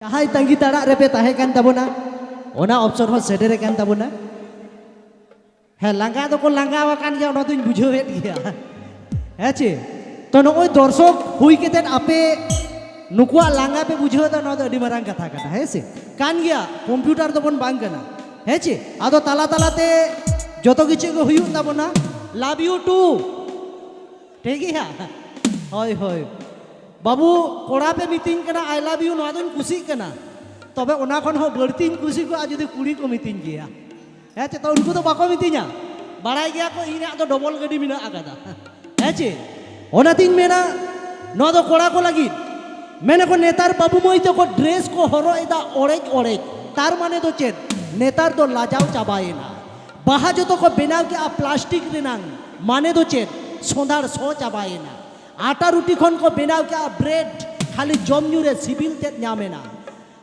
जहाँ तंगी तड़ा रे पे ताहे कान तबोना ओना ऑप्शन हो सेडरे कान तबोना है लंगा तो को लंगा वाकान गया ओना तुम बुझो हेट गया है चे तो नोय दर्शक हुई केतेन आपे नुकुआ लंगा पे बुझो तो ना तो अडी मारांग कथा कना है से कान गया कंप्यूटर तो बन बांग कना है चे आदो ताला ताला ते जतो किछु को हुयु तबोना लव यू टू ठीक है होय होय बाबू कोड़ा पे मीटिंग करना आई लव यू ना तो खुशी करना तबे ओना खन हो बड़ती खुशी को आज कुड़ी को मीटिंग किया है चे तो उनको तो बाको मीटिंगा बाड़ाई गया को इना तो डबल गाड़ी मिना आकादा है चे ओना तीन मेना ना तो कोड़ा को लगी मैंने को नेतार बाबू मोई तो को ड्रेस को हरो इदा ओरेज ओरेज तार माने तो चेत नेतार तो लाजाव चाबाएना बाहा जो तो को बेनाव के आ प्लास्टिक रेनांग माने तो चेत सोंदार सो चाबाएना आटा रुटी खन को बेनाव के आ ब्रेड खाली जमजू रे सिबिल तेत न्यामेना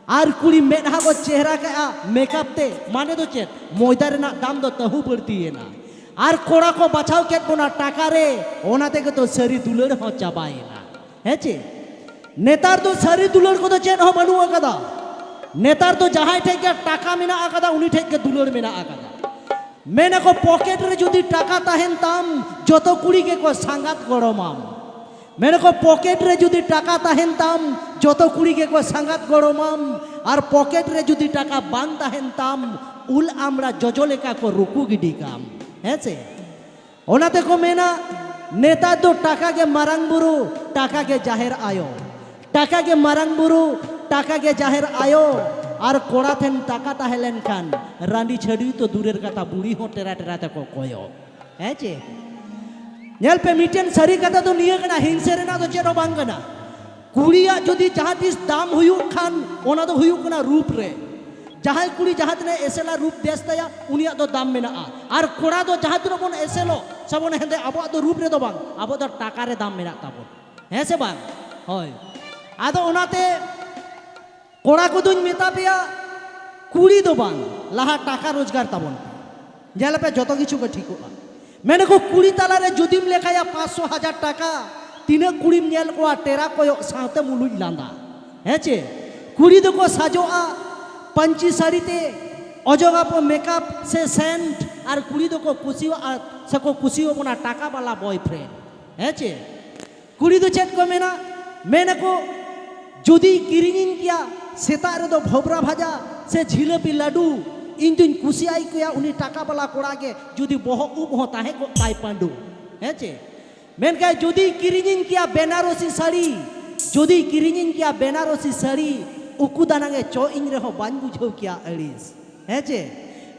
आर कुड़ी मेधा को चेहरा के आ मेकअप ते माने तो चेत मोयदा रेना दाम दो तहु बढ़ती है ना आर कोड़ा को बचाव के बोना टाका रे ओना ते के तो सरी दुलर हो चाबाएना है चे नेतार तो सारी दुलर को तो चेन हो बनू आकादा नेतार तो जहाँ ठेक के टाका मेना आकादा उन्हीं ठेक के दुलर मेना आकादा मैंने को पॉकेट रे जुदी टाका ताहेन ताम जो तो कुड़ी के को सांगात गड़ो माम मैंने को पॉकेट रे जुदी टाका ताहेन ताम जो तो कुड़ी के को सांगात गड़ो माम और पॉकेट रे जुदी टाका बांध ताहेन ताम उल आमरा जोजोले का को रुकू गिडी काम है से ओनाते को मेना नेता तो टाका के मारांग बुरु टाका के जाहिर आयो टाका के मारांग बुरु टाका के जाहिर आयो और कोड़ा थेन टाका ताहेलेन खान रानी छड़ी तो दूरेर कथा बुढ़ी हो टेरा टेरा ते को कोयो है चे नेल पे मीटेन सरी कथा तो निये कना हिंसे रेना तो चेरो बांग कना कुड़िया जदि जहाँ तीस दाम हुयु खान ओना तो हुयु कना रूप रे जहाँ कुड़ी जहाँ तने एसेला रूप देश तया उनिया तो दाम मेना और कोड़ा तो जहाँ तने बोन एसेलो सबोन हेंदे अबो तो रूप रे तो बांग अबो तो टाका रे दाम मेना ताबो है से बांग होय आदो ओनाते कोड़ा को दुन मेता पेया कुड़ी दो बांग लाहा टाका रोजगार ताबोन जेल पे जतो किछु को ठीक होगा मैंने को कुड़ी ताला रे जुदिम लेखाया 500,000 टाका तीना कुड़ी नेल को टेरा को साथे मुलुज लांदा है चे कुड़ी दो को साजोआ पंची साड़ीते अजोगा पो मेकअप से सेंट और कुड़ी दो को कुसियो सको कुसियो बना टाका वाला बॉयफ्रेंड है चे कुड़ी दो चेत को मेना मैंने को जुदी किरिंगिन किया सेता रे दो भोबरा भाजा से झिलेपी लाडू इन दिन कुसी आई किया उन्हीं टाका वाला कोड़ा के जुदी बहु उब होता है को पाई पांडू है चे मैंने कहा जुदी किरिंगिन किया बेनारसी साड़ी जुदी किरिंगिन किया बेनारसी साड़ी उकुदाना के चो इन रहो बान बुझो किया अड़ीस है चे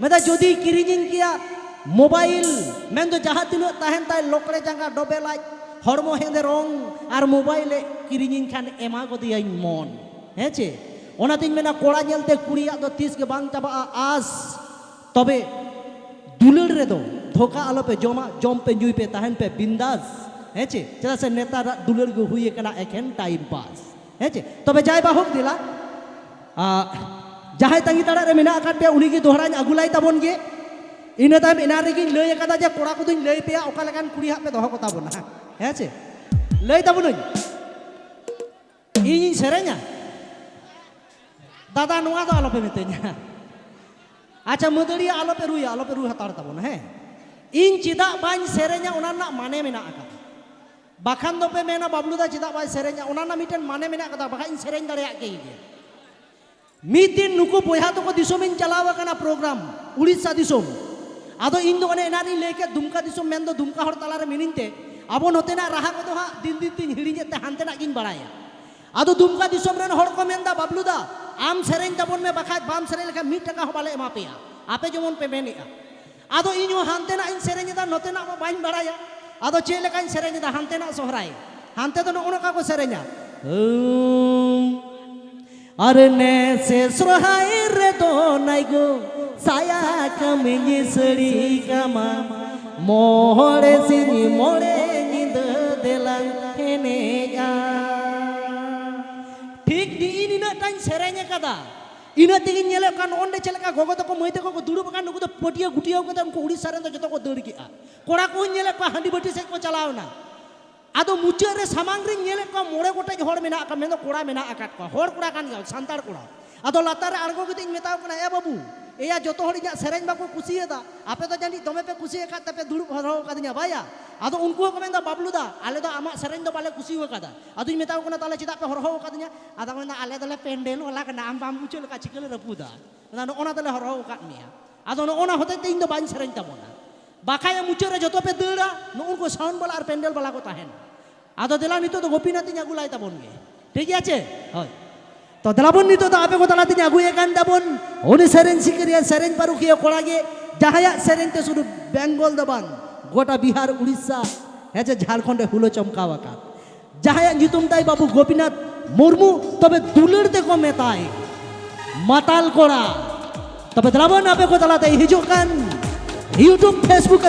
मैं जुदी किरिंगिन किया मोबाइल मैं तो जहाँ तीनों ताहन ताय लोकड़े जंगा डोबे लाज हरमो हेंदे रंग और मोबाइल किरिंगिन खान एमा को दिया मन है चे ओना तीन मेना कोड़ा नेलते कुड़िया तो तीस के बांग चाबा आस तबे दुलड़ रे दो धोखा आलो पे जम पे न्यूई पे ताहन पे बिंदास है चे चला से नेता दुलड़ को हुई कना एखेन टाइम पास है चे तबे जाय बा होक दिला जहाँ तंगी तड़ा रे मेना आकाट पे उन्हीं की दोहरान अगुलाई ताबोन गे इना ताम इना रे की लय कदा जे कोड़ा को दुन लय पे ओका लगान कुड़ी हा पे दोह को ताबोना है चे लय ताबोन इन सेरे냐 दादा नुआ तो आलो पे मिते냐 अच्छा मदड़ी आलो पे रुई हतार ताबोन है इन चिदा बाñ सेरे냐 ओना ना माने मेना आका बाखान दो पे मेना बाबलू दा चिदा बाñ सेरे냐 ओना ना मिटेन माने मेना आका बाखा इन सेरेñ दाड़े के गे मीत दिन नुकु बोया तो को दिसोम इन चलावा कना प्रोग्राम उड़ीसा दिसोम आदो इन दो ने एनारी लेके दुमका दिसोम मेन दो दुमका हर तला रे मिनिनते अब नोतेना राहा को तो हा दिन दिन तीन हिड़ीते हानते ना किन बड़ाया आदो दुमका दिसोम रेन हर को मेनदा बाबलू दा आम सेरेñ ताबोन में बखा बाम सेरेñ लेखा 1 टाका हो बाले एमा पेया आपे जेमन पे मेनिया आदो इño हानते ना इन सेरेñ दा नोते ना बाñ बड़ाया आदो चे लेखा इन सेरेñ दा हानते ना सोहराय हानते तो नो का को सेरेñा अरे ने से सोहराय रे दो नाई गो साया कमिनी सड़ी कामा मोहरे सिनी मोरे निंद देला हेनेया ठीक दी इना टाइम सेरेñ कदा इना तेगी नेले कान ओंडे चलेका गोगो तो को मइते को दुड़ुब कान नुको तो पटिया गुटिया को उनको उड़ीसा रे तो जतो को दड़ किया कोड़ा को नेले को हांडी बटी से को चलावना ᱟᱫᱚ ᱢᱩᱪᱟᱹᱫ ᱨᱮ ᱥᱟᱢᱟᱝ ᱨᱤᱧ ᱧᱮᱞᱮᱫ ᱠᱚᱣᱟ ᱢᱚᱬᱮ ᱜᱚᱴᱮᱡ ᱦᱚᱲ ᱢᱮᱱᱟᱜ ᱟᱠᱟᱫ ᱢᱮᱱᱫᱚ ᱠᱚᱲᱟ ᱢᱮᱱᱟᱜ ᱟᱠᱟᱫ ᱠᱚᱣᱟ ᱦᱚᱲ ᱠᱚᱲᱟ ᱠᱟᱱ ᱜᱮᱭᱟ ᱥᱟᱱᱛᱟᱲ ᱠᱚᱲᱟ ᱟᱫᱚ ᱞᱟᱛᱟᱨ ᱨᱮ ᱟᱬᱜᱚ ᱠᱟᱛᱮ ᱤᱧ ᱢᱮᱛᱟᱣ ᱠᱟᱱᱟ ᱮ ᱵᱟᱹᱵᱩ ᱮᱭᱟ ᱡᱚᱛᱚ ᱦᱚᱲ ᱤᱧᱟᱹᱜ ᱥᱮᱨᱮᱧ ᱵᱟᱠᱚ ᱠᱩᱥᱤᱭᱟᱫᱟ ᱟᱯᱮ ᱫᱚ ᱡᱟᱹᱱᱤᱡ ᱫᱚᱢᱮ ᱯᱮ ᱠᱩᱥᱤᱭᱟᱠᱟᱫ ᱛᱮᱯᱮ ᱫᱩᱲᱩᱵ ᱦᱚᱨᱦᱚ ᱟᱠᱟᱫᱤᱧᱟ ᱵᱟᱭᱟ ᱟᱫᱚ ᱩᱱᱠᱩ ᱦᱚᱸᱠᱚ ᱢᱮᱱᱫᱟ ᱵᱟᱵᱞᱩ ᱫᱟ ᱟᱞᱮ ᱫᱚ ᱟᱢᱟᱜ ᱥᱮᱨᱮᱧ ᱫᱚ ᱵᱟᱞᱮ ᱠᱩᱥᱤᱣᱟᱠᱟᱫᱟ ᱟᱫᱚᱧ ᱢᱮᱛᱟᱣ ᱠᱟᱱᱟ ᱛᱟᱦᱞᱮ ᱪᱮᱫᱟᱜ ᱯᱮ ᱦᱚᱨᱦᱚ ᱟᱠᱟᱫᱤᱧᱟ ᱟᱫᱚ ᱢᱮᱱᱫᱟ ᱟᱞᱮ ᱫᱚᱞᱮ ᱯᱮᱱᱰᱮᱞ ᱵᱟᱞᱟ ᱠᱟᱱᱟ ᱟᱢ ᱵᱟᱢ ᱵᱩᱡᱷᱟᱹᱣ ᱞᱮᱠᱟ ᱪᱤᱠᱟᱹ ᱞᱮ ᱨᱟᱹᱯᱩᱫᱟ ᱱᱚᱜᱼᱚᱱᱟ ᱫᱚᱞᱮ ᱦᱚᱨᱦᱚ ᱟᱠᱟᱫ ᱢᱮᱭᱟ ᱟᱫᱚ ᱱᱚᱜᱼᱚᱱᱟ ᱦᱚᱛᱮᱡ ᱛᱮ ᱤᱧ ᱫᱚ ᱵᱟᱹᱧ ᱥᱮᱨᱮᱧ ᱛᱟᱵᱚᱱᱟ ᱵᱟᱠᱷᱟᱡ ᱢᱩᱪᱟᱹᱫ ᱨᱮ ᱡᱚᱛᱚ ᱯᱮ ᱫᱟᱹᱲᱟ ᱱᱩᱜᱼᱩ ᱥᱟᱣᱩন্ড ᱵᱟᱞᱟ ᱟᱨ ᱯᱮᱱᱰᱮᱞ ᱵᱟᱞᱟ ᱠᱚ ᱛᱟᱦᱮᱱᱟ ᱟᱫᱚ ᱫᱮᱞᱟ ᱱᱤᱛᱚᱜ ᱫᱚ ᱜᱳᱯᱤᱱᱟথ ᱤᱧ ᱟᱹᱜᱩ ᱞᱟᱭ ᱛᱟᱵᱚᱱ ᱜᱮ ᱴᱷᱤᱠ ᱟᱪᱷᱮ ᱦᱳᱭ तो दलाबन नितो तो आपे को तलातिन अगुए कान दाबन उनी सेरेन सिकरिया सेरेन पारुखिया कोड़ा गे जहाया सेरेन ते सुदु बेंगल दो बांग गोटा बिहार उड़ीसा हेजे झारखंड हुलो चमकावा का जहाया नितुम ताई बाबू गोपीनाथ मुर्मू तबे दुलर ते को मेताई माताल कोड़ा तबे दलाबन आपे को तलाते हिजुकान यूट्यूब फेसबुक